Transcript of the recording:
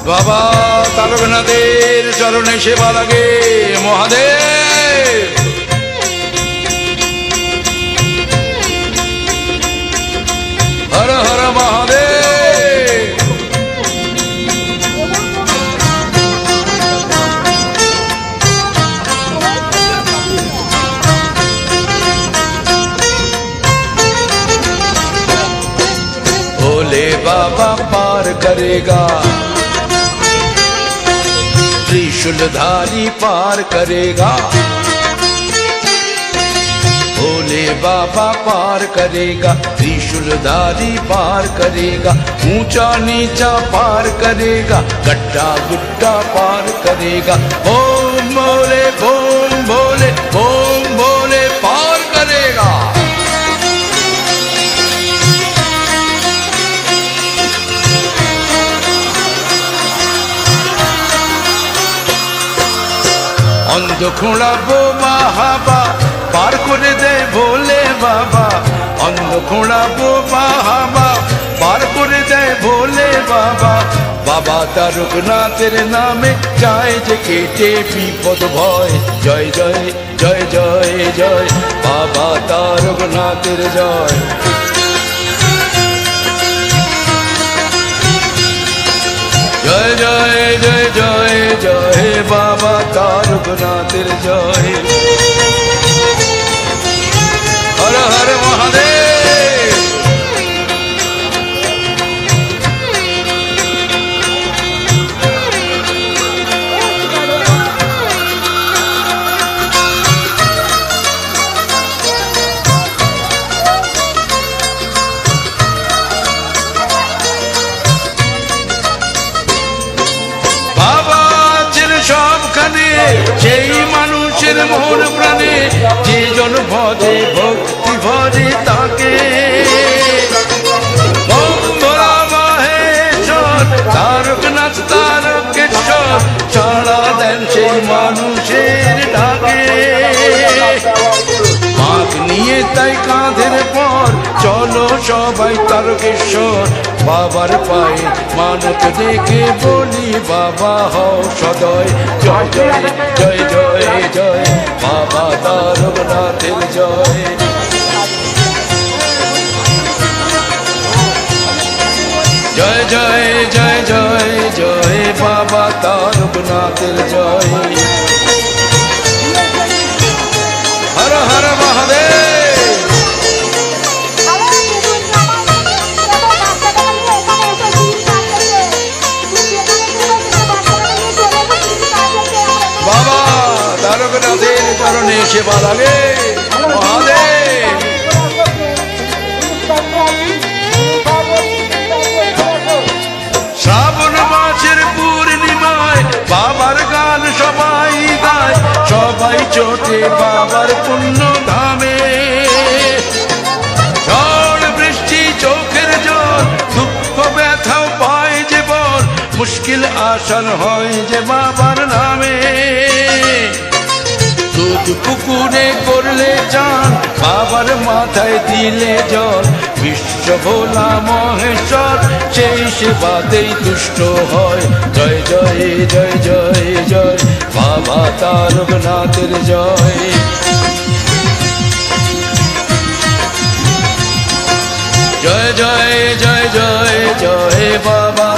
বাবা তারকনাথের চরণে সেবা লাগে মহাদেব। হর হর মহাদেব। भोले बाबा पार करेगा, त्रिशूलधारी पार करेगा। भोले बाबा पार करेगा, त्रिशूलधारी पार करेगा। ऊंचा नीचा पार करेगा, गड्ढा गुड्ढा पार करेगा। ओम भोले ओम भोले ओम भोले पार करेगा। অন্ধ খোঁড়া বোমা হাবা পার করে দেয় ভোলে বাবা। অন্ধ খোঁড়া বোমা হাবা পার করে দেয় ভোলে বাবা। বাবা তারকনাথের নামে যায় যে কেটে বিপদ ভয়। জয় জয় জয় জয় জয় বাবা তারকনাথের জয়। জয় জয় জয় জয় জয় বাবা তারকনাথের জয়। হর হর মহাদেব। সেই মানুষের মন প্রাণে যে জন ভজে ভক্তি ভজে তাকে। ভোলা মহেশ্বর তারকনাথ তারকেশ্বর সাড়া দেন সেই মানুষের ডাকে। মাঘ নিয়ে তাই কাঁধের পর চলো সবাই তারকেশ্বর। বাবার পায়ে মানত দেখে বলি বাবা হও সদয়। জয় জয় জয় জয় জয় বাবা তারকনাথের জয়। জয় জয় জয় জয় জয় বাবা তারকনাথের জয়। হর হর মহাদেব। বাবা তারকনাথের চরণে সেবা লাগে মহাদেব। শ্রাবণ মাসের পূর্ণিমায় বাবার গান সবাই গায়। সবাই চোটে বাবার পুণ্য ধামে। ঝড় বৃষ্টি চোখের জল দুঃখ ব্যথাও পায় যে বল। মুশকিল আসান হয় যে বাবার নামে। দুধ পুকুরে করলে চান বাবার মাথায় দিলে জল। বিশ্ব ভোলা মহেশ্বর সেই সেবাতেই তুষ্ট হয়। জয় জয় জয় জয় জয় বাবা তারকনাথের জয়। জয় জয় জয় জয় জয় বাবা